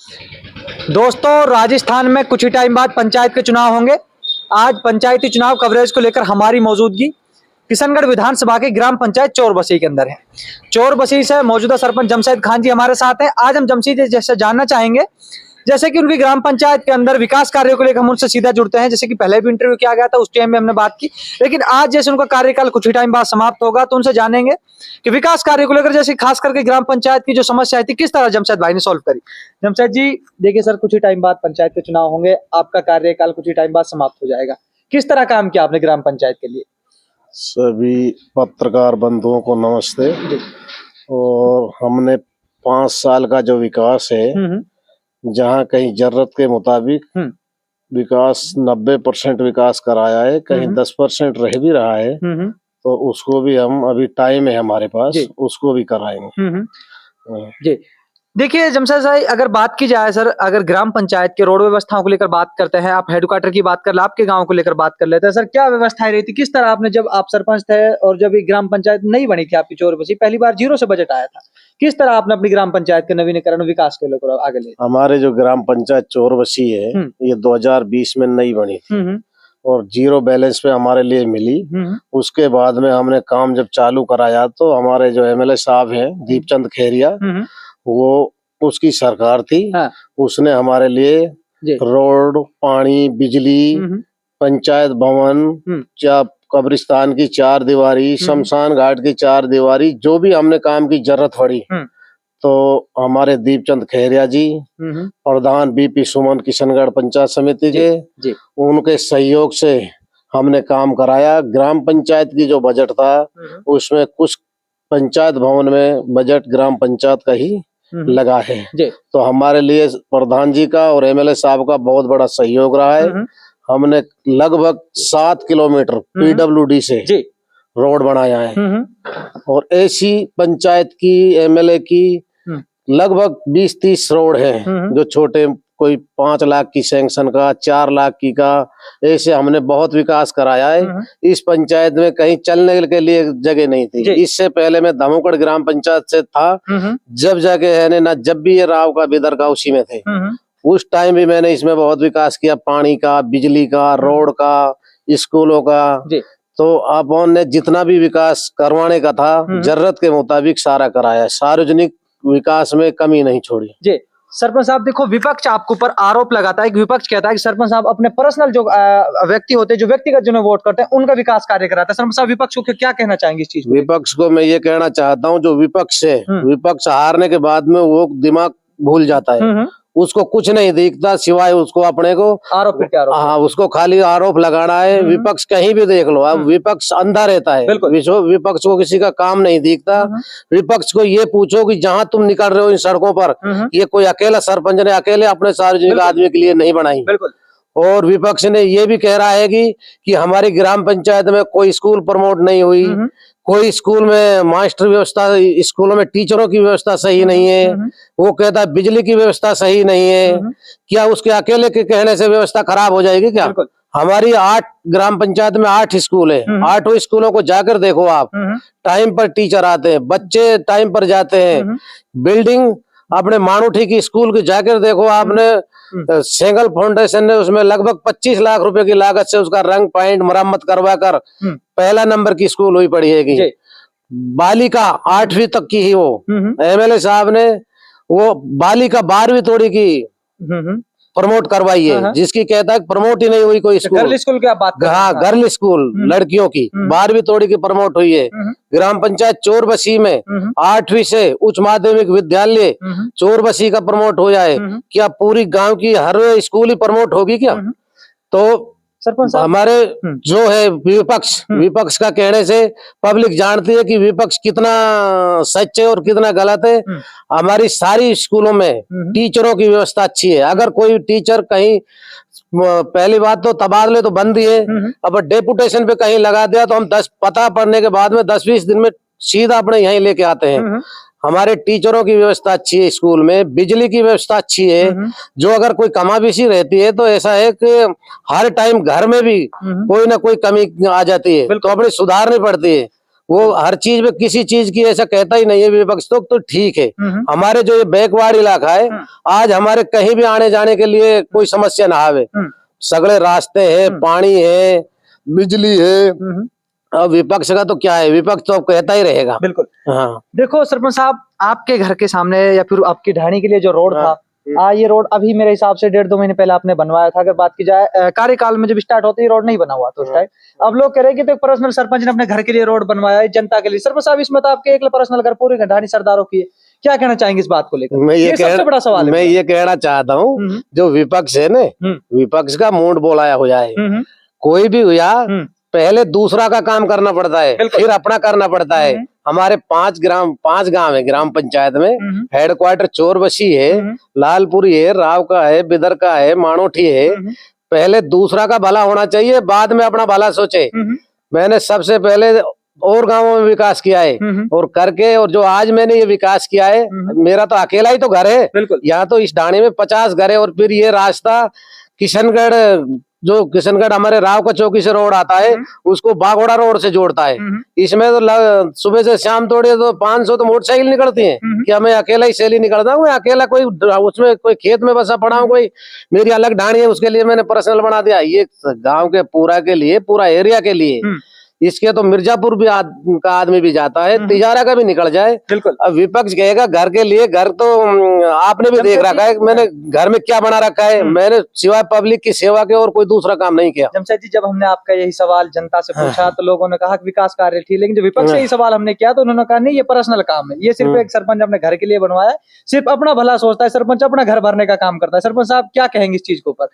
दोस्तों, राजस्थान में कुछ ही टाइम बाद पंचायत के चुनाव होंगे। आज पंचायती चुनाव कवरेज को लेकर हमारी मौजूदगी किशनगढ़ विधानसभा की ग्राम पंचायत चोरबसी के अंदर है। चोरबसी से मौजूदा सरपंच जमशेद खान जी हमारे साथ हैं। आज हम जमशेद जी जैसे जानना चाहेंगे, जैसे कि उनकी ग्राम पंचायत के अंदर विकास कार्यों को लेकर हम उनसे सीधा जुड़ते हैं। जैसे कि पहले भी इंटरव्यू किया गया था, उस टाइम में हमने बात की, लेकिन आज जैसे उनका कार्यकाल कुछ ही टाइम बाद समाप्त होगा, तो उनसे जानेंगे कि विकास कार्य को लेकर, जैसे खास करके ग्राम पंचायत की जो समस्या थी, किस तरह जमशेद भाई ने सॉल्व करी। जमशेद जी, देखिए सर, कुछ ही टाइम बाद पंचायत के चुनाव होंगे, आपका कार्यकाल कुछ ही टाइम बाद समाप्त हो जाएगा। किस तरह काम किया आपने ग्राम पंचायत के लिए? सभी पत्रकार बंधुओं को नमस्ते। और हमने 5 साल का जो विकास है, जहाँ कहीं जरूरत के मुताबिक विकास 90% विकास कराया है, कहीं 10% रह भी रहा है, तो उसको भी हम, अभी टाइम है हमारे पास, उसको भी कराएंगे। जी, देखिए जमशेद भाई, अगर बात की जाए सर, अगर ग्राम पंचायत के रोड व्यवस्थाओं को लेकर बात करते हैं, आप हेडक्वार्टर की बात कर ले, आपके गांव को लेकर बात कर लेते हैं सर, क्या व्यवस्थाएं रही थी? किस तरह आपने, जब आप सरपंच थे और जब ये ग्राम पंचायत नहीं बनी थी आपकी चोरबसी, पहली बार 0 से बजट आया था, किस तरह आपने अपनी ग्राम पंचायत के नवीनीकरण विकास को लेकर आगे ले? हमारे जो ग्राम पंचायत चोरबसी है, ये 2020 में नई बनी थी और 0 बैलेंस पे हमारे लिए मिली। उसके बाद में हमने काम जब चालू कराया, तो हमारे जो एमएलए साहब हैं, दीपचंद खेरिया, वो उसकी सरकार थी। उसने हमारे लिए रोड, पानी, बिजली, पंचायत भवन, कब्रिस्तान की 4 दीवारी, शमशान घाट की 4 दीवारी, जो भी हमने काम की जरूरत पड़ी, तो हमारे दीपचंद खेरिया जी, प्रधान बीपी सुमन किशनगढ़ पंचायत समिति के, उनके सहयोग से हमने काम कराया। ग्राम पंचायत की जो बजट था, उसमें कुछ पंचायत भवन में बजट ग्राम पंचायत का ही लगा है। तो हमारे लिए प्रधान जी का और एमएलए साहब का बहुत बड़ा सहयोग रहा है। हमने लगभग 7 किलोमीटर पीडब्ल्यूडी से रोड बनाया है, और ऐसी पंचायत की, एमएलए की लगभग 20-30 रोड हैं, जो छोटे, कोई 5 लाख की सैंक्शन का, 4 लाख की का, ऐसे हमने बहुत विकास कराया है। इस पंचायत में कहीं चलने के लिए जगह नहीं थी। इससे पहले मैं धमोकड़ ग्राम पंचायत से था, जब जगह है ना, जब भी ये राव का बिदर का उसी में थे, उस टाइम भी मैंने इसमें बहुत विकास किया, पानी का, बिजली का, रोड का, स्कूलों का। तो अपन ने जितना भी विकास करवाने का था, जरूरत के मुताबिक सारा कराया। सार्वजनिक विकास में कमी नहीं छोड़ी। जी सरपंच साहब, देखो, विपक्ष आपके ऊपर आरोप लगाता है कि विपक्ष कहता है कि सरपंच साहब अपने पर्सनल जो व्यक्ति होते हैं, जो व्यक्तिगत जिन्हें वोट करते हैं, उनका विकास कार्य कराता है। सरपंच साहब, विपक्ष को क्या कहना चाहेंगे इस चीज को? विपक्ष को मैं ये कहना चाहता हूँ, जो विपक्ष है, विपक्ष हारने के बाद में वो दिमाग भूल जाता है, उसको कुछ नहीं दिखता सिवाय उसको अपने को आरोप। हाँ, उसको खाली आरोप लगाना है। विपक्ष कहीं भी देख लो, अब विपक्ष अंधा रहता है, विपक्ष को किसी का काम नहीं दिखता। विपक्ष को ये पूछो कि जहाँ तुम निकल रहे हो इन सड़कों पर, ये कोई अकेला सरपंच ने अकेले अपने सार्वजनिक आदमी के लिए नहीं बनाई। और विपक्ष ने ये भी कह रहा है कि हमारी ग्राम पंचायत में कोई स्कूल प्रमोट नहीं हुई, कोई स्कूल में मास्टर व्यवस्था, स्कूलों में टीचरों की व्यवस्था सही नहीं है। वो कहता है बिजली की व्यवस्था सही नहीं है। क्या उसके अकेले के कहने से व्यवस्था खराब हो जाएगी क्या? हमारी 8 ग्राम पंचायत में 8 स्कूल है, 8 स्कूलों को जाकर देखो आप, टाइम पर टीचर आते हैं, बच्चे टाइम पर जाते हैं। बिल्डिंग अपने मानूठी की स्कूल की जाकर देखो आपने, सेंगल फाउंडेशन ने उसमें लगभग 25 लाख रुपए की लागत से उसका रंग पेंट मरम्मत करवा कर पहला नंबर की स्कूल हुई पड़ी है। बालिका 8वीं तक की ही वो एमएलए साहब ने वो बालिका 12वीं तोड़ी की प्रमोट करवाई है, जिसकी कहता है प्रमोट ही नहीं हुई कोई स्कूल। गर्ल स्कूल की आप बात कर रहे हैं? हाँ, गर्ल स्कूल लड़कियों की 12वीं तोड़ी की प्रमोट हुई है। ग्राम पंचायत चोरबसी में 8वीं से उच्च माध्यमिक विद्यालय चोरबसी का प्रमोट हो जाए, क्या पूरी गांव की हर स्कूल ही प्रमोट होगी क्या? तो सरपंच हमारे जो है विपक्ष का कहने से पब्लिक जानती है कि विपक्ष कितना सच है और कितना गलत है। हमारी सारी स्कूलों में टीचरों की व्यवस्था अच्छी है। अगर कोई टीचर कहीं, पहली बात तो तबादले तो बंद ही है, अब डेपुटेशन पे कहीं लगा दिया तो हम 10 पता पड़ने के बाद में 10-20 दिन में सीधा अपने यहीं लेके आते हैं। हमारे टीचरों की व्यवस्था अच्छी है, स्कूल में बिजली की व्यवस्था अच्छी है। जो अगर कोई कमाबेशी रहती है तो ऐसा है कि हर टाइम घर में भी कोई ना कोई कमी आ जाती है, तो अपने सुधारनी पड़ती है। वो हर चीज में किसी चीज की ऐसा कहता ही नहीं है विपक्ष तो ठीक है। हमारे जो ये बैकवर्ड इलाका है, आज हमारे कहीं भी आने जाने के लिए कोई समस्या ना आवे, सगळे रास्ते हैं, पानी है, बिजली है। अब विपक्ष का तो क्या है, विपक्ष तो अब कहता ही रहेगा। बिल्कुल। हाँ। देखो सरपंच साहब, आपके घर के सामने या फिर आपकी ढाणी के लिए जो रोड था, ये रोड अभी मेरे हिसाब से 1.5-2 महीने पहले आपने बनवाया था। अगर बात की जाए कार्यकाल में जब स्टार्ट होते ही रोड नहीं बना हुआ तो उस टाइम अब लोग कह रहे हैं कि तो पर्सनल सरपंच ने अपने घर के लिए रोड बनवाया है, जनता के लिए। सरपंच साहब, इसमें तो आपके एक पर्सनल घर पूरे ढाणी सरदारों की है, क्या कहना चाहेंगे इस बात को लेकर? मैं ये सबसे बड़ा सवाल है। मैं ये कहना चाहता हूँ, जो विपक्ष है ना, विपक्ष का मूड बोलाया हो जाए, कोई भी हुआ, पहले दूसरा का काम करना पड़ता है, फिर अपना करना पड़ता है। हमारे 5 गांव है ग्राम पंचायत में। हेडक्वार्टर चोरबसी है, लालपुरी है, राव का है, बिदर का है, माणोठी है। पहले दूसरा का भला होना चाहिए, बाद में अपना भला सोचे। मैंने सबसे पहले और गांवों में विकास किया है और करके, और जो आज मैंने ये विकास किया है, मेरा तो अकेला ही तो घर है। यहाँ तो इस ढाणी में 50 घर है। और फिर ये रास्ता किशनगढ़ हमारे राव का चौकी से रोड आता है, उसको बागोड़ा रोड से जोड़ता है। इसमें तो सुबह से शाम तोड़े तो 500 तो मोटरसाइकिल निकलती हैं कि मैं अकेला ही सैली निकलता हूँ। मैं अकेला कोई उसमें कोई खेत में बसा पड़ा हूँ, कोई मेरी अलग ढाणी है, उसके लिए मैंने पर्सनल बना दिया। ये गाँव के पूरा के लिए, पूरा एरिया के लिए। इसके तो मिर्जापुर भी का आदमी भी जाता है, तिजारा का भी निकल जाए। बिल्कुल। अब विपक्ष कहेगा घर के लिए, घर तो आपने भी देख रखा है, मैंने घर में क्या बना रखा है। मैंने सिवाय पब्लिक की सेवा के और कोई दूसरा काम नहीं किया। जमशेद जी, जब हमने आपका यही सवाल जनता से पूछा तो लोगों ने कहा कि विकास कार्य ठीक, लेकिन जब विपक्ष से यही सवाल हमने किया तो उन्होंने कहा नहीं, ये पर्सनल काम है, ये सिर्फ एक सरपंच अपने घर के लिए बनवाया है, सिर्फ अपना भला सोचता है, सरपंच अपना घर भरने का काम करता है। सरपंच साहब, क्या कहेंगे इस चीज के ऊपर?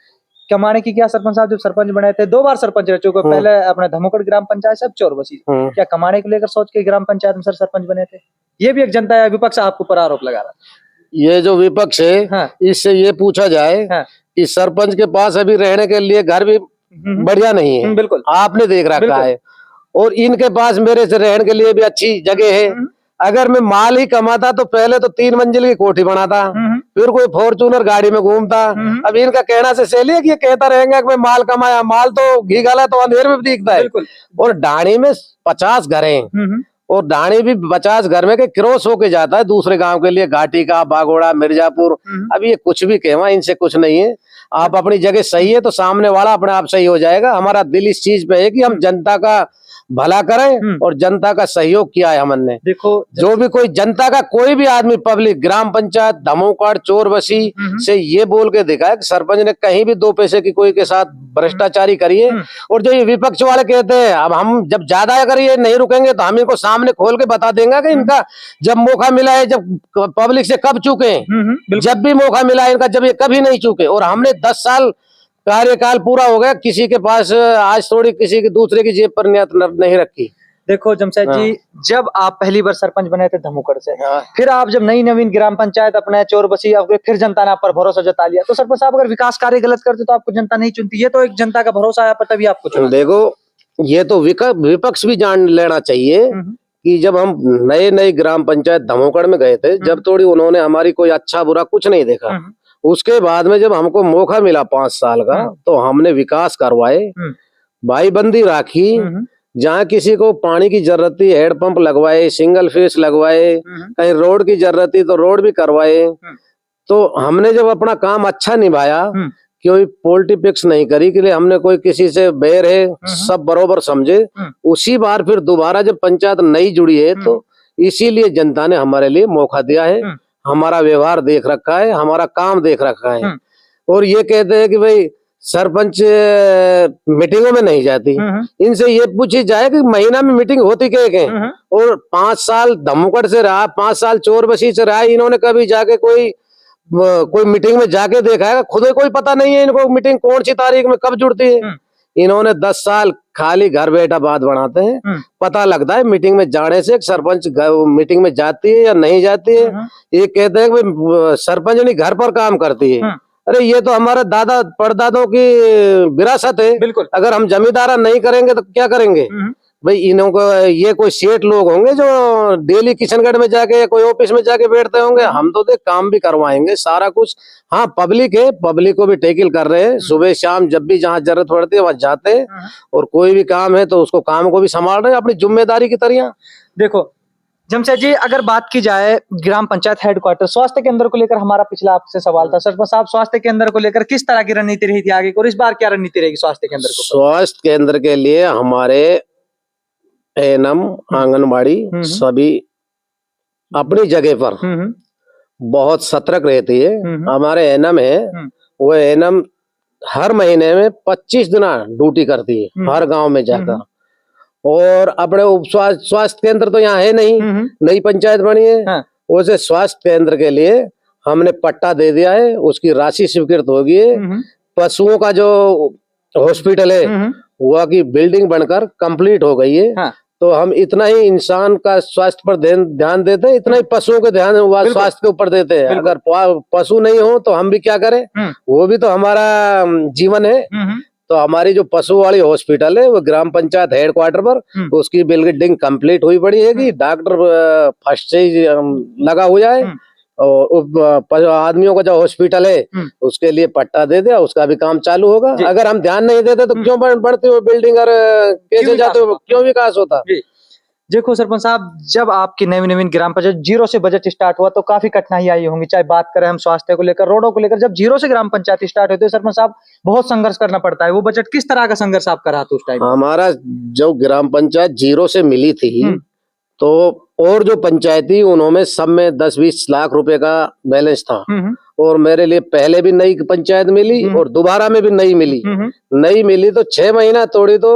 कमाने की क्या सरपंच साहब जब सरपंच बने थे, 2 बार सरपंच रह चुके, पहले अपने धमोकड़ ग्राम पंचायत से, अब चोरबसी। क्या कमाने को लेकर सोच के ग्राम पंचायत में सरपंच बने थे? ये भी एक जनता या विपक्ष आपके ऊपर आरोप लगा रहा है। ये जो विपक्ष है, इससे ये पूछा जाए कि सरपंच के पास अभी रहने के लिए घर भी बढ़िया नहीं है। बिल्कुल, आपने देख रखा है। और इनके पास मेरे से रहने के लिए भी अच्छी जगह है। अगर मैं माल ही कमाता तो पहले तो 3 मंजिल की कोठी बनाता, फिर कोई फॉर्चूनर गाड़ी में घूमता। अब इनका कहना से सही है कि ये कहता रहेगा कि मैं माल कमाया, माल तो घी गला तो अंधेर में भी दिखता है। और ढाणी में 50 घर हैं, और ढाणी भी 50 घर में के क्रॉस होके जाता है दूसरे गांव के लिए, घाटी का, बागोड़ा, मिर्जापुर। अब ये कुछ भी कहवा, इनसे कुछ नहीं है। आप अपनी जगह सही है तो सामने वाला अपने आप सही हो जाएगा। हमारा दिल इस चीज पे है कि हम जनता का भला करें और जनता का सहयोग किया है हमने। देखो, जो भी कोई जनता का कोई भी आदमी, पब्लिक, ग्राम पंचायत धमोकड़ चोरबसी से ये बोल के दिखाए कि सरपंच ने कहीं भी 2 पैसे की कोई के साथ भ्रष्टाचारी करी है। और जो ये विपक्ष वाले कहते हैं, अब हम जब ज्यादा अगर ये नहीं रुकेंगे तो हम इनको सामने खोल के बता देंगे कि इनका जब मौका मिला है, जब पब्लिक से कब चूके हैं, जब भी मौका मिला है इनका, जब ये कभी नहीं चूके। और हमने 10 साल कार्यकाल पूरा हो गया, किसी के पास आज थोड़ी किसी के दूसरे की जेब पर नियत नहीं रखी। देखो जमशेद जी, जब आप पहली बार सरपंच बने थे धमोकड़ से, फिर आप जब नई नवीन ग्राम पंचायत अपने चोरबसी, फिर जनता ने आप पर भरोसा जता लिया, तो सरपंच साहब अगर विकास कार्य गलत करते तो आपको जनता नहीं चुनती। ये तो एक जनता का भरोसा आया पर तभी आपको चुना। देखो, ये तो विपक्ष भी जान लेना चाहिए कि जब हम नए ग्राम पंचायत धमोकड़ में गए थे, जब थोड़ी उन्होंने हमारी कोई अच्छा बुरा कुछ नहीं देखा। उसके बाद में जब हमको मौका मिला 5 साल का, तो हमने विकास करवाए, भाईबंदी राखी। जहाँ किसी को पानी की जरूरत थी हेडपंप लगवाए, सिंगल फेस लगवाए, कहीं रोड की जरूरत थी तो रोड भी करवाए। तो हमने जब अपना काम अच्छा निभाया, कोई पॉलिटिक्स नहीं करी कि हमने कोई किसी से बैर है, सब बरोबर समझे। उसी बार फिर दोबारा जब पंचायत नई जुड़ी है तो इसीलिए जनता ने हमारे लिए मौका दिया है। हमारा व्यवहार देख रखा है, हमारा काम देख रखा है। और ये कहते हैं कि भाई सरपंच मीटिंगों में नहीं जाती। इनसे ये पूछी जाए कि महीना में मीटिंग होती क्या है। और 5 साल धमोकड़ से रहा, 5 साल चोरबसी से रहा, इन्होंने कभी जाके कोई मीटिंग में जाके देखा है? खुद कोई पता नहीं है इनको मीटिंग कौन सी तारीख में कब जुड़ती है। इन्होंने 10 साल खाली घर बैठा बात बनाते हैं। पता लगता है मीटिंग में जाने से सरपंच मीटिंग में जाती है या नहीं जाती है। ये कहते हैं कि सरपंच नहीं घर पर काम करती है। अरे ये तो हमारे दादा परदादों की विरासत है। बिल्कुल, अगर हम जमींदारा नहीं करेंगे तो क्या करेंगे। भाई इन्हों को ये कोई सेठ लोग होंगे जो डेली किशनगढ़ में जाके कोई ऑफिस में जाके बैठते होंगे। हम तो देख काम भी करवाएंगे सारा कुछ। हाँ पब्लिक है, पब्लिक को भी टेकल कर रहे हैं। सुबह शाम जब भी जहाँ जरूरत पड़ती है वहां जाते हैं, और कोई भी काम है तो उसको काम को भी संभाल रहे हैं अपनी जिम्मेदारी की तरह। देखो जमशेद जी, अगर बात की जाए ग्राम पंचायत हेडक्वार्टर स्वास्थ्य केंद्र को लेकर, हमारा पिछला आपसे सवाल था सरपंच साहब, स्वास्थ्य केंद्र को लेकर किस तरह की रणनीति रही थी आगे, और इस बार क्या रणनीति रहेगी स्वास्थ्य केंद्र को? स्वास्थ्य केंद्र के लिए हमारे एएनएम आंगनबाड़ी सभी अपनी जगह पर बहुत सतर्क रहती है। हमारे एएनएम है, वो एएनएम हर महीने में 25 दिन ड्यूटी करती है हर गांव में जाकर। और अपने उप स्वास्थ्य केंद्र तो यहाँ है नहीं, नई पंचायत बनी है। हाँ। उसे स्वास्थ्य केंद्र के लिए हमने पट्टा दे दिया है, उसकी राशि स्वीकृत होगी है। पशुओं का जो हॉस्पिटल है वह की बिल्डिंग बनकर कंप्लीट हो गई है। हाँ। तो हम इतना ही इंसान का स्वास्थ्य पर ध्यान देते हैं, इतना ही पशुओं के ध्यान स्वास्थ्य के ऊपर देते हैं। अगर पशु नहीं हो तो हम भी क्या करें, वो भी तो हमारा जीवन है। तो हमारी जो पशु वाली हॉस्पिटल है वो ग्राम पंचायत हेडक्वार्टर पर उसकी बिल्डिंग कंप्लीट हुई पड़ी है कि डॉक्टर फर्स्ट से ही लगा हुआ है। और आदमियों का जो हॉस्पिटल है उसके लिए पट्टा दे दिया, उसका भी काम चालू होगा। अगर हम ध्यान नहीं देते तो क्यों बढ़ती हो बिल्डिंग और कैसे जाते हो, क्यों विकास होता? देखो सरपंच साहब, जब आपकी नवीन ग्राम पंचायत जीरो से बजट स्टार्ट हुआ तो काफी कठिनाई आई होंगी, चाहे बात करें हम स्वास्थ्य को लेकर, रोडों को लेकर। जब जीरो से ग्राम पंचायत स्टार्ट होती है सरपंच साहब, बहुत संघर्ष करना पड़ता है। वो बजट किस तरह का संघर्ष आप करा था उस टाइम? हमारा जो ग्राम पंचायत जीरो से मिली थी तो और जो पंचायती उन्होंने सब में 10-20 लाख रुपए का बैलेंस था। और मेरे लिए पहले भी नई पंचायत मिली और दोबारा में भी नई मिली। नई मिली तो 6 महीना थोड़ी तो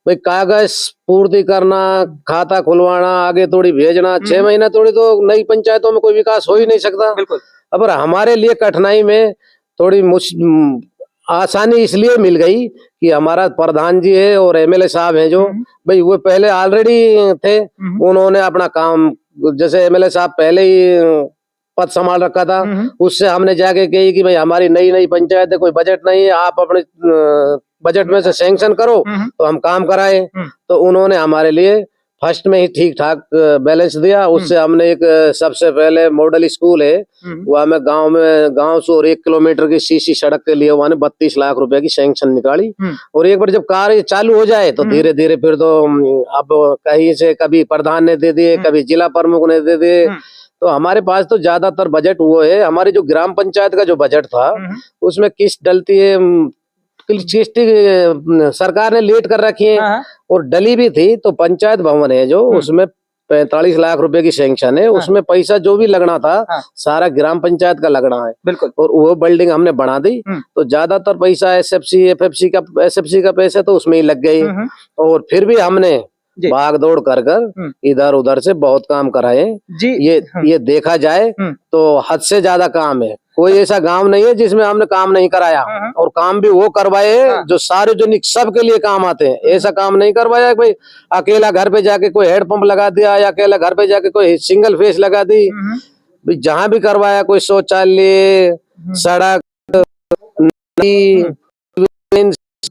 भाई कागज पूर्ति करना, खाता खुलवाना, आगे थोड़ी भेजना, 6 महीना थोड़ी तो नई पंचायतों में कोई विकास हो ही नहीं सकता। अब हमारे लिए कठिनाई में थोड़ी आसानी इसलिए मिल गई कि हमारा प्रधान जी है और एमएलए साहब हैं जो भाई वो पहले ऑलरेडी थे। उन्होंने अपना काम, जैसे एमएलए साहब पहले ही पद संभाल रखा था, उससे हमने जाके कही कि भाई हमारी नई पंचायत है, कोई बजट नहीं है, आप अपने बजट में से सैंक्शन करो तो हम काम कराए। तो उन्होंने हमारे लिए फर्स्ट में ही ठीक ठाक बैलेंस दिया। उससे हमने एक सबसे पहले मॉडल स्कूल है वो हमें गांव से और 1 किलोमीटर की सीसी सड़क के लिए वहां 32 लाख रुपए की सैंक्शन निकाली। और एक बार जब कार्य चालू हो जाए तो धीरे धीरे फिर तो अब कहीं से कभी प्रधान ने दे दिए, कभी जिला प्रमुख ने दे दिए। तो हमारे पास तो ज्यादातर बजट वो है। हमारी जो ग्राम पंचायत का जो बजट था उसमें किस्त डलती है, सरकार ने लेट कर रखी है और डली भी थी। तो पंचायत भवन है जो उसमें 45 लाख रुपए की सैंक्शन है। उसमें पैसा जो भी लगना था सारा ग्राम पंचायत का लगना है। बिल्कुल। और वो बिल्डिंग हमने बना दी तो ज्यादातर पैसा एसएफसी का पैसा तो उसमें ही लग गई। और फिर भी हमने भाग दौड़ कर इधर उधर से बहुत काम कराए जी। ये देखा जाए तो हद से ज्यादा काम है। कोई ऐसा गांव नहीं है जिसमें हमने काम नहीं कराया, और काम भी वो करवाए जो सार्वजनिक सबके लिए काम आते हैं। ऐसा काम नहीं करवाया भाई अकेला घर पे जाके कोई हेडपंप लगा दिया या अकेला घर पे जाके कोई सिंगल फेस लगा दी। जहां भी करवाया कोई शौचालय, सड़क,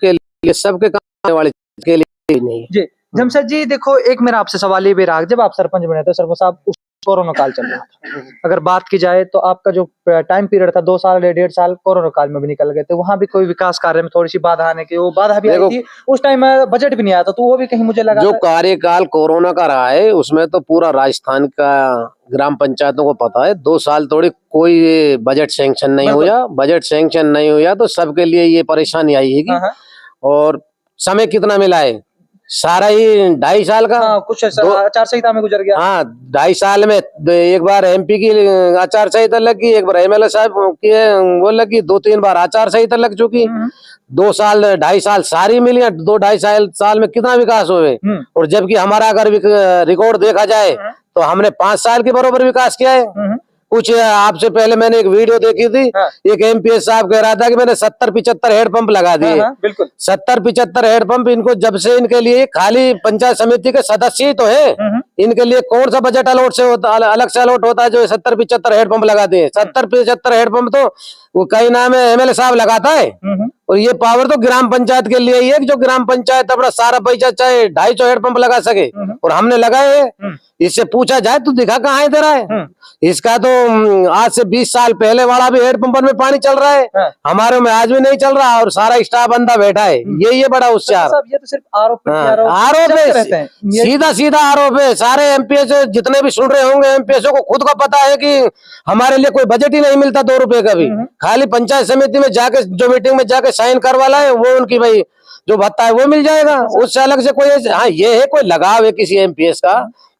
के लिए सबके काम वाले के लिए नहीं। जमशेद जी देखो, एक मेरा आपसे सवाल ये भी रहा, जब आप सरपंच बने थे सरपंच साहब, उस कोरोना काल चल रहा था, अगर बात की जाए तो आपका जो टाइम पीरियड था 2 साल 1.5 साल कोरोना काल में भी निकल गए थे। वहां भी कोई विकास कार्य में थोड़ी सी बाधा आने की, वो बाधा भी आई थी उस टाइम, बजट भी नहीं आया था, तो वो भी कहीं मुझे लगा जो कार्यकाल कोरोना का रहा है उसमें तो पूरा राजस्थान का ग्राम पंचायतों को पता है 2 साल थोड़ी कोई बजट सैंक्शन नहीं हुआ। बजट सैंक्शन नहीं हुआ तो सबके लिए ये परेशानी आई है। और समय कितना मिला है, सारा ही 2.5 साल का। कुछ आचार संहिता में गुजर गया। हाँ 2.5 साल में एक बार एमपी की आचार संहिता लगी, एक बार एमएलए साहब की वो लगी, 2-3 बार आचार संहिता लग चुकी। 2 साल 2.5 साल सारी मिली। 2-2.5 साल में कितना विकास हुए। और जबकि हमारा अगर रिकॉर्ड देखा जाए तो हमने 5 साल के बराबर विकास किया है। कुछ आपसे पहले मैंने एक वीडियो देखी थी, एक एमपीएस साहब कह रहा था कि मैंने 70-75 हेडपंप लगा दिए। बिल्कुल 70-75 हेडपंप। इनको जब से इनके लिए खाली पंचायत समिति के सदस्य ही तो है, इनके लिए कौन सा बजट अलॉट से होता, अलग से अलॉट होता है जो 70-75 हेडपंप लगाते हैं? 70-75 हेडपंप तो वो कई नाम है एमएलए साहब लगाता है, और ये पावर तो ग्राम पंचायत के लिए ही है कि जो ग्राम पंचायत अपना सारा पैसा चाहे 250 हेडपंप लगा सके, और हमने लगाए हैं। इससे पूछा जाए तो दिखा कहाँ है तेरा है? इसका तो आज से 20 साल पहले वाला भी हेडपंप में पानी चल रहा है, हमारे में आज भी नहीं चल रहा, और सारा स्टाफ बंदा बैठा है। यही है बड़ा होशियार। ये तो सिर्फ आरोप आरोप है, सीधा सीधा आरोप है। सारे एमपीएस जितने भी सुन रहे होंगे, एमपीएस को खुद को पता है कि हमारे लिए कोई बजट ही नहीं मिलता 2 रुपए का भी। खाली पंचायत समिति में जाके जो मीटिंग में जाके साइन करवा लाए, वो उनकी भाई जो भत्ता है वो मिल जाएगा, उससे अलग से कोई। हाँ, ये है कोई लगाव है किसी एमपीएस का,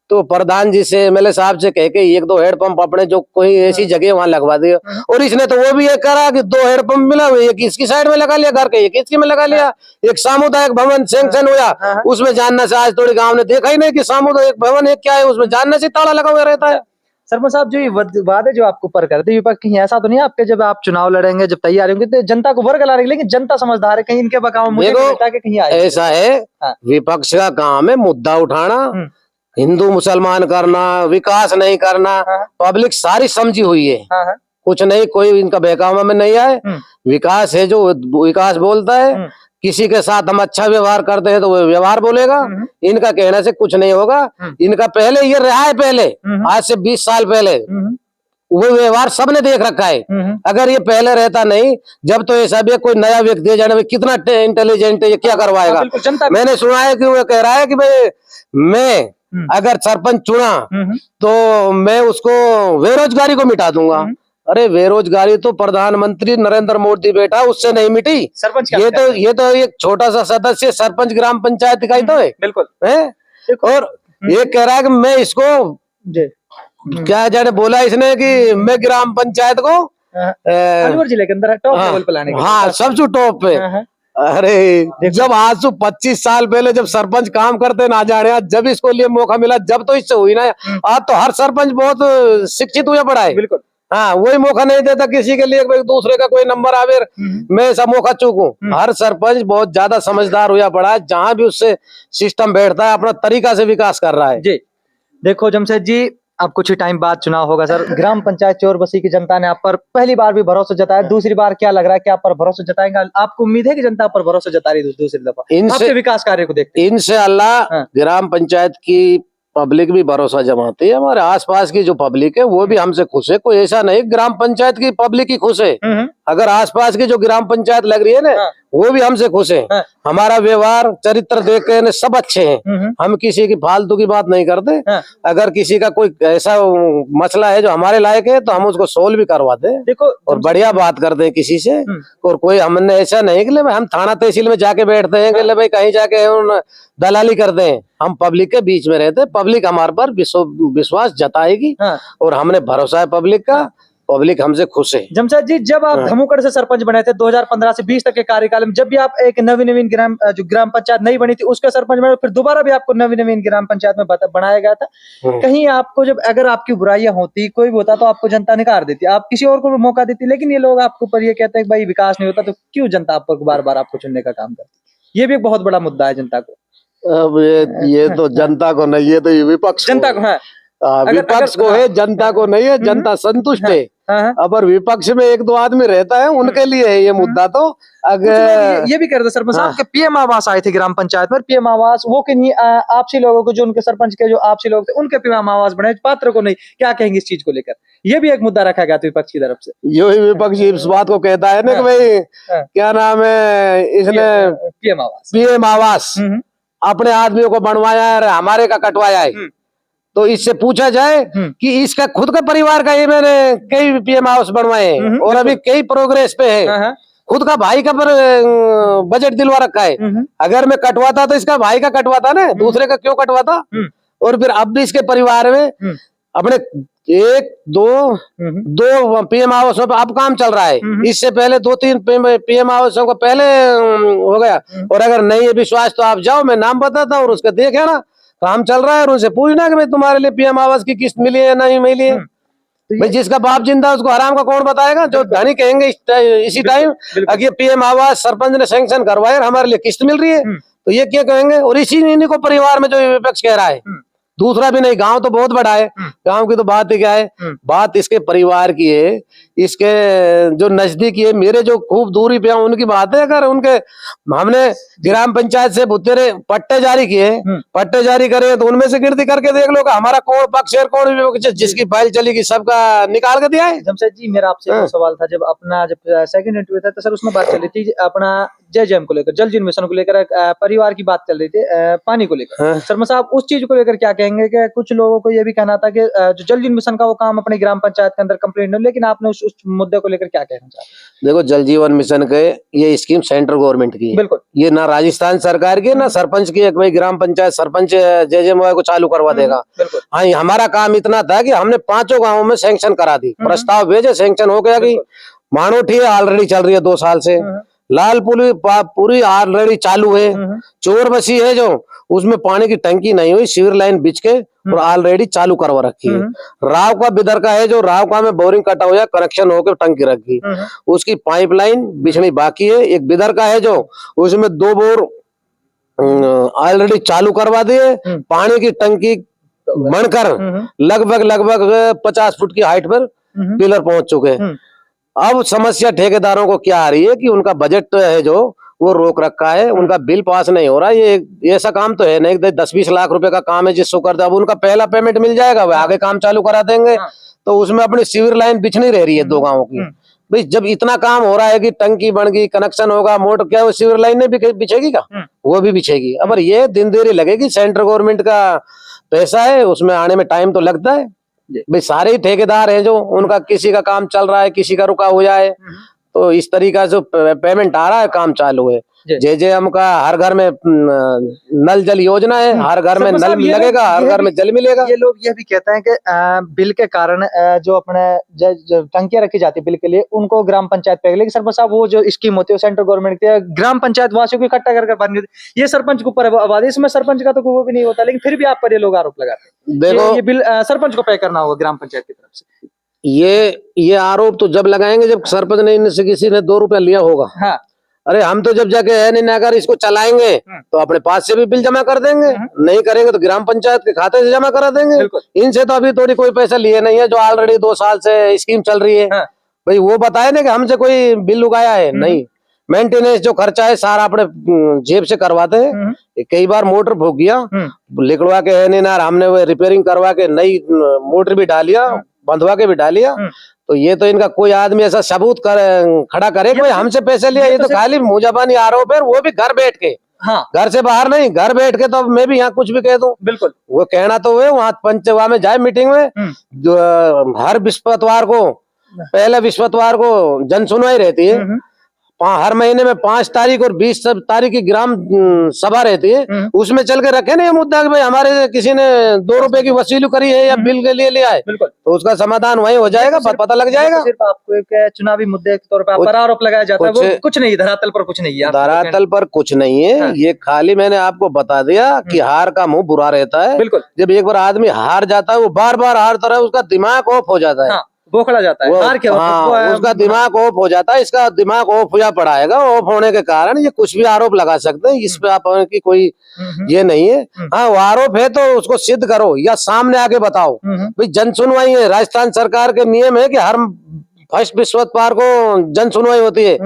तो प्रधान जी से एमएलए साहब से कह के 1-2 हेडपंप अपने जो कोई ऐसी जगह वहां लगवा दिया। और इसने तो वो भी ये करा कि 2 हेडपंप मिला, एक इसकी साइड में लगा लिया घर के, एक इसकी में लगा लिया। एक सामुदायिक भवन सैंक्शन हुआ, उसमें जानने से आज थोड़ी गांव ने देखा ही नहीं कि सामुदायिक भवन एक क्या है, उसमें जानने से ताला लगा हुआ रहता है। सरपंच साहब, जो ये वादे जो आपको ऊपर करते विपक्ष, कहीं ऐसा तो नहीं आपके जब आप चुनाव लड़ेंगे, जब तैयार होंगे तो जनता को वर्ग ला रही, लेकिन जनता समझदार है, कहीं इनके बकाव मुझे नहीं लगता कि कहीं आए। ऐसा है, विपक्ष का काम है मुद्दा उठाना, हिंदू मुसलमान करना, विकास नहीं करना। पब्लिक सारी समझी हुई है, कुछ नहीं, कोई इनका बहकावा में नहीं आए। विकास है, जो विकास बोलता है, किसी के साथ हम अच्छा व्यवहार करते हैं तो वो व्यवहार बोलेगा। इनका कहने से कुछ नहीं होगा। इनका पहले ये रहा है, पहले आज से 20 साल पहले वो व्यवहार सबने देख रखा है। अगर ये पहले रहता नहीं, जब तो ऐसा भी कोई नया व्यक्ति है, जाने कितना इंटेलिजेंट है, ये क्या करवाएगा। मैंने सुना है कि वो कह रहा है कि भाई मैं अगर सरपंच चुना तो मैं उसको बेरोजगारी को मिटा दूंगा। अरे बेरोजगारी तो प्रधानमंत्री नरेंद्र मोदी बेटा उससे नहीं मिटी। सरपंच ये तो एक छोटा सा सदस्य सरपंच ग्राम पंचायत का ही तो है। बिल्कुल है। और ये कह रहा है कि मैं इसको क्या जाने बोला इसने कि मैं ग्राम पंचायत को अलवर जिले के अंदर टॉप लेवल पे लाने के लिए। हाँ, सबसे टॉप पे। अरे जब आज से 25 साल पहले जब सरपंच काम करते ना जाने, जब इसको लिए मौका मिला, जब तो इससे हुई ना। आज तो हर सरपंच बहुत शिक्षित हुआ पड़ा है। बिल्कुल। हाँ, वही मौका नहीं देता किसी के लिए दूसरे का कोई नंबर आवे, मैं ऐसा मौका चूकूं। हर सरपंच बहुत ज्यादा समझदार हुआ पड़ा है, जहां भी उससे सिस्टम बैठता है अपना तरीका से विकास कर रहा है। जी देखो जमशेद जी, अब कुछ ही टाइम बाद चुनाव होगा सर। ग्राम पंचायत चोर बसी की जनता ने आप पर पहली बार भी भरोसा जताया, दूसरी बार क्या लग रहा है कि आप पर भरोसा जताएंगे? आपको उम्मीद है कि जनता पर भरोसा जता रही दूसरी दफा इनसे विकास कार्य को देखते? इंशाअल्लाह ग्राम पंचायत की पब्लिक भी भरोसा जमाती है। हमारे आसपास की जो पब्लिक है वो भी हमसे खुश है। कोई ऐसा नहीं ग्राम पंचायत की पब्लिक ही खुश है, अगर आसपास की जो ग्राम पंचायत लग रही है ना वो भी हमसे खुश है। हमारा व्यवहार चरित्र देख के सब अच्छे हैं। हम किसी की फालतू की बात नहीं करते। अगर किसी का कोई ऐसा मसला है जो हमारे लायक है तो हम उसको सोल्व भी करवाते हैं। देखो, और बढ़िया बात करते हैं किसी से। और कोई हमने ऐसा नहीं कि हम थाना तहसील में जाके बैठते हैं कि भाई कहीं जाके दलाली करते हैं। हम पब्लिक के बीच में रहते हैं, पब्लिक हमारे पर विश्वास जताएगी और हमने भरोसा है पब्लिक का। पब्लिक हमसे खुश है। जमशेद जी, जब आप धमुकड़ से सरपंच बने थे 2015 से 20 तक के कार्यकाल में, जब भी आप एक नवीन ग्राम पंचायत नहीं बनी थी उसका सरपंच बने, फिर दोबारा भी आपको नवीन ग्राम पंचायत में बनाया गया था। कहीं आपको जब अगर आपकी बुराइयां होती, कोई भी होता, तो आपको जनता निकाल देती, आप किसी और को मौका देती। लेकिन ये लोग आपको पर ये कहते हैं भाई विकास नहीं होता, तो क्यों जनता आप पर बार बार आपको चुनने का काम करती? ये भी एक बहुत बड़ा मुद्दा है जनता को। अब ये तो जनता को नहीं, ये तो विपक्ष जनता को है। विपक्ष को है, जनता को नहीं है। जनता संतुष्ट है। अगर विपक्ष में 1-2 आदमी रहता है उनके लिए है ये मुद्दा। तो अगर ये भी करते सरपंच साहब के पीएम आवास आए थे ग्राम पंचायत पर, पीएम आवास वो कि नहीं आपसी लोगों को, जो उनके सरपंच के जो आपसी लोग थे उनके पीएम आवास बने, पात्र को नहीं, क्या कहेंगे इस चीज को लेकर? ये भी एक मुद्दा रखा गया था विपक्ष की तरफ से। यही विपक्ष इस बात को कहता है ना कि भाई क्या नाम है, इसने पीएम आवास अपने आदमियों को बनवाया है, हमारे का कटवाया है। तो इससे पूछा जाए कि इसका खुद का परिवार का ही मैंने कई पीएम हाउस बनवाए हैं और अभी कई प्रोग्रेस पे है। खुद का भाई का पर बजट दिलवा रखा है। अगर मैं कटवाता तो इसका भाई का कटवाता ना, दूसरे का क्यों कटवाता? और फिर अब भी इसके परिवार में अपने 1-2 पीएम हाउसों पर अब काम चल रहा है। इससे पहले 2-3 पीएम हाउसों को पहले हो गया। और अगर नहीं है विश्वास तो आप जाओ, मैं नाम बताता हूँ और उसका देखे ना, काम चल रहा है। और उनसे पूछना कि भाई तुम्हारे लिए पीएम आवास की किस्त मिली है नहीं मिली है। भाई जिसका बाप जिंदा उसको हराम का कौन बताएगा? जो धनी कहेंगे इसी टाइम अगर पीएम आवास सरपंच ने सैंक्शन करवाया हमारे लिए किस्त मिल रही है, तो ये क्या कहेंगे? और इसी को परिवार में जो विपक्ष कह रहा है दूसरा भी नहीं, गांव तो बहुत बड़ा है, गांव की तो बात ही क्या है, बात इसके परिवार की है, इसके जो नजदीकी है, मेरे जो खूब दूरी पे हैं उनकी बात है। अगर उनके हमने ग्राम पंचायत से तेरे पट्टे जारी किए, पट्टे जारी करे तो उनमें से गिनती करके देख लो कि हमारा कौन पक्ष है कौन विपक्ष, जिसकी फाइल चलेगी सबका निकाल के दिया है। जमशेद जी, मेरा आपसे एक सवाल था, जब सेकंड इंटरव्यू था तो सर उसमें बात चल रही थी अपना JJM को लेकर, जल जीवन मिशन को लेकर, परिवार की बात चल रही थी, पानी को लेकर। शर्मा साहब, उस चीज को लेकर क्या कहेंगे कि कुछ लोगों को ये भी कहना था कि जो जल जीवन मिशन का वो काम अपनी ग्राम पंचायत के अंदर कंप्लीट नहीं, लेकिन आपने उस मुद्दे को लेकर क्या कहना चाहते? देखो, जल जीवन मिशन के ये स्कीम सेंट्रल गवर्नमेंट की है, बिल्कुल, ये ना राजस्थान सरकार की ना सरपंच की, भाई ग्राम पंचायत सरपंच JJM को चालू करवा देगा। हाँ, हमारा काम इतना था कि हमने 5 गांवों में सैंक्शन करा दी, प्रस्ताव भेजे, सैंक्शन हो गया कि मानोठी ऑलरेडी चल रही है 2 साल से, लालपुरी पूरी ऑलरेडी चालू है, चोर बसी है जो उसमें पानी की टंकी नहीं हुई, सीवर लाइन बिछ के और ऑलरेडी चालू करवा रखी है। राव का बिदर का है जो राव का में बोरिंग कटा हुआ, कनेक्शन होकर टंकी रखी, उसकी पाइपलाइन बिछनी बाकी है। एक बिदर का है जो उसमें 2 बोर ऑलरेडी चालू करवा दिए, पानी की टंकी बनकर लगभग 50 फुट की हाइट पर पिलर पहुंच चुके हैं। अब समस्या ठेकेदारों को क्या आ रही है कि उनका बजट है जो वो रोक रखा है, उनका बिल पास नहीं हो रहा। ये ऐसा काम तो है नहीं 10-20 लाख रुपए का काम है जिसको कर दे, अब उनका पहला पेमेंट मिल जाएगा, वह आगे काम चालू करा देंगे। तो उसमें अपनी सीवर लाइन बिछनी रह रही है 2 गांवों की। भाई जब इतना काम हो रहा है कि टंकी बन गई, कनेक्शन होगा, मोटर, क्या वो सीवर लाइन नहीं बिछेगी का? वो भी बिछेगी। अब ये दिन देरी लगेगी, सेंट्रल गवर्नमेंट का पैसा है, उसमें आने में टाइम तो लगता है। भाई सारे ही ठेकेदार हैं जो उनका किसी का काम चल रहा है, किसी का रुका हो जाए, तो इस तरीका से पेमेंट आ रहा है, काम चालू है। JJM का हर घर में नल जल योजना है, हर घर में नल लगेगा, हर घर में जल मिलेगा। ये लोग ये भी कहते हैं कि बिल के कारण जो अपने टंकियां रखी जाती है बिल के लिए, उनको ग्राम पंचायत पे, लेकिन सरपंच साहब वो जो स्कीम होती है सेंट्रल गवर्नमेंट की, ग्राम पंचायत वासियों को इकट्ठा कर भरनी होती है, ये सरपंच के ऊपर आबादी, इसमें सरपंच का तो कोई वो भी नहीं होता, लेकिन फिर भी आप पर ये लोग आरोप लगाते हैं। देखो, ये बिल सरपंच को पे करना होगा ग्राम पंचायत की तरफ से। ये आरोप तो जब लगाएंगे जब सरपंच ने इनसे किसी ने 2 रुपया लिया होगा। हाँ। अरे हम तो जब जाके है नहीं, अगर इसको चलाएंगे तो अपने पास से भी बिल जमा कर देंगे, नहीं करेंगे तो ग्राम पंचायत के खाते से जमा करा देंगे। इनसे तो अभी थोड़ी कोई पैसा लिए नहीं है, जो ऑलरेडी 2 साल से स्कीम चल रही है। भाई वो बताए ना कि हमसे कोई बिल उगाया है, नहीं। मेंटेनेंस जो खर्चा है सारा अपने जेब से करवाते हैं। कई बार मोटर फूक गया, लिखवा के है नहीं ना, हमने वो रिपेयरिंग करवा के नई मोटर भी डालिया, बंधवा के भी डालिया। तो ये तो इनका कोई आदमी ऐसा सबूत खड़ा करे कोई हमसे पैसे लिया, ये तो खाली मुंह जबानी आरोप है, वो भी घर बैठ के। हाँ। घर से बाहर नहीं, घर बैठ के। तो अब मैं भी यहाँ कुछ भी कह दूं, बिल्कुल वो कहना तो है, वहाँ पंचवा में जाए मीटिंग में, जो हर बृहस्पतिवार को, पहले बृहस्पतिवार को जन सुनवाई रहती है, हर महीने में 5 तारीख और 20 तारीख की ग्राम सभा रहती है, उसमें चल के रखे ना ये मुद्दा कि भाई हमारे किसी ने 2 रुपए की वसूली करी है या बिल के लिए लिया है, बिल्कुल, तो उसका समाधान वहीं हो जाएगा, पता लग जाएगा। सिर्फ आपको एक चुनावी मुद्दे के तौर पर आप पर आरोप लगाया जाता है, वो कुछ नहीं, धरातल पर कुछ नहीं है, धरातल पर कुछ नहीं है। ये खाली मैंने आपको बता दिया कि हार का मुंह बुरा रहता है। बिल्कुल, जब एक बार आदमी हार जाता है, वो बार बार हारता है, उसका दिमाग ऑफ हो जाता है, बोखला जाता है, हार के उसका दिमाग ऑफ हो जाता है। इसका दिमाग ऑफ हो पड़ाएगा, ऑफ होने के कारण ये कुछ भी आरोप लगा सकते हैं, इस पे आप की कोई ये नहीं है। हाँ, वो आरोप है तो उसको सिद्ध करो या सामने आके बताओ। भाई जन सुनवाई है, राजस्थान सरकार के नियम है कि हर फर्स्ट बृहस्पतिवार को जन सुनवाई होती है।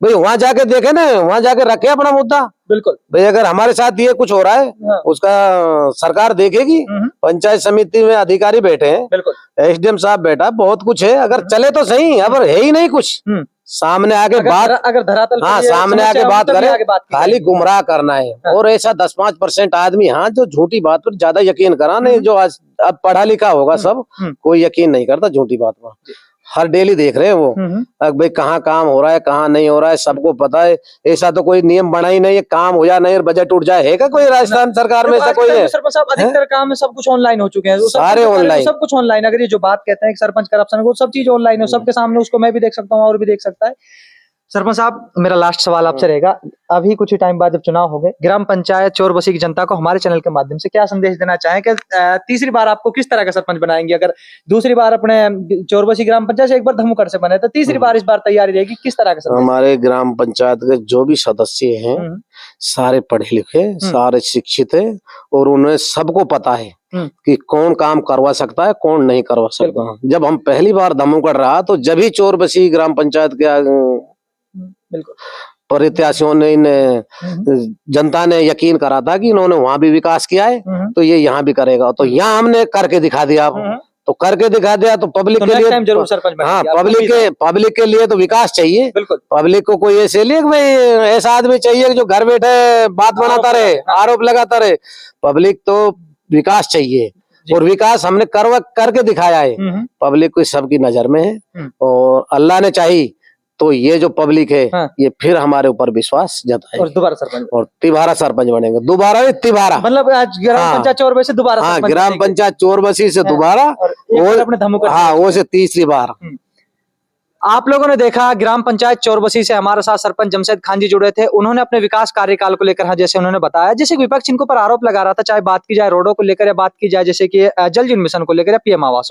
भाई वहां जाके देखे ना, वहां जाके रखे अपना मुद्दा। बिल्कुल भाई, अगर हमारे साथ ये कुछ हो रहा है उसका सरकार देखेगी। पंचायत समिति में अधिकारी बैठे हैं, बिल्कुल, SDM साहब बैठा, बहुत कुछ है, अगर चले तो सही, अब है ही नहीं कुछ। सामने आके बात, अगर धरातल, हाँ, सामने आके बात करें, खाली गुमराह करना है। और ऐसा 10-5% आदमी हाँ जो झूठी बात पर ज्यादा यकीन करा, नहीं जो आज अब पढ़ा लिखा होगा सब, कोई यकीन नहीं करता झूठी बात पर। हर डेली देख रहे हैं वो, भाई कहाँ काम हो रहा है, कहाँ नहीं हो रहा है, सबको पता है। ऐसा तो कोई नियम बना ही नहीं है, काम हो जाए नहीं बजट उठ जाए, है क्या कोई राजस्थान सरकार में ऐसा कोई है? सरपंच साहब, अधिकतर काम में सब कुछ ऑनलाइन हो चुके हैं, सारे ऑनलाइन, सब कुछ ऑनलाइन। अगर ये जो बात कहते हैं कि सरपंच करप्शन, वो सब चीज ऑनलाइन है, सबके सामने, उसको मैं भी देख सकता हूँ और भी देख सकता है। सरपंच साहब, मेरा लास्ट सवाल आपसे रहेगा। अभी कुछ ही टाइम बाद जब चुनाव होंगे, ग्राम पंचायत चोरबसी की जनता को हमारे चैनल के माध्यम से क्या संदेश देना चाहें कि तीसरी बार आपको किस तरह का सरपंच बनाएंगे? अगर दूसरी बार अपने चोरबसी ग्राम पंचायत से एक बार धमुकड़ से बने तो तीसरी बार इस बार तैयारी रहेगी, किस तरह का संदेश? हमारे ग्राम पंचायत के जो भी सदस्य हैं सारे पढ़े लिखे, सारे शिक्षित है और उन्हें सबको पता है कि कौन काम करवा सकता है, कौन नहीं करवा सकता। जब हम पहली बार धमुकड़ रहा तो जब ही चोरबसी ग्राम पंचायत के बिल्कुल प्रत्याशियों ने जनता ने यकीन करा था कि इन्होंने वहां भी विकास किया है तो ये यहाँ भी करेगा, तो यहाँ हमने करके दिखा दिया। तो करके दिखा दिया तो पब्लिक के लिए जरूर सरपंच हाँ, पब्लिक के लिए तो विकास चाहिए। बिल्कुल, पब्लिक को कोई ऐसे लिए कि भाई ऐसा आदमी चाहिए जो घर बैठे बात बनाता रहे, आरोप लगाता रहे। पब्लिक तो विकास चाहिए और विकास हमने करके दिखाया है। पब्लिक को सबकी नजर में है और अल्लाह ने चाहिए तो ये जो पब्लिक है ये फिर हमारे ऊपर विश्वास जताए और दोबारा सरपंच और तिबारा सरपंच बनेंगे। दोबारा नहीं, तिबारा, मतलब आज ग्राम पंचायत चोरबसी से दोबारा हाँ, सरपंच ग्राम बनेंगे। पंचायत चोरबसी से दोबारा और अपने धमुकड़ हाँ, वो से तीसरी बार। आप लोगों ने देखा ग्राम पंचायत चोरबसी से हमारे साथ सरपंच जमशेद खान जी जुड़े थे। उन्होंने अपने विकास कार्यकाल को लेकर, हाँ, जैसे उन्होंने बताया, जैसे विपक्ष इनको पर आरोप लगा रहा था, चाहे बात की जाए रोडों को लेकर या बात की जाए जैसे कि जल जीवन मिशन को लेकर या पीएम आवास।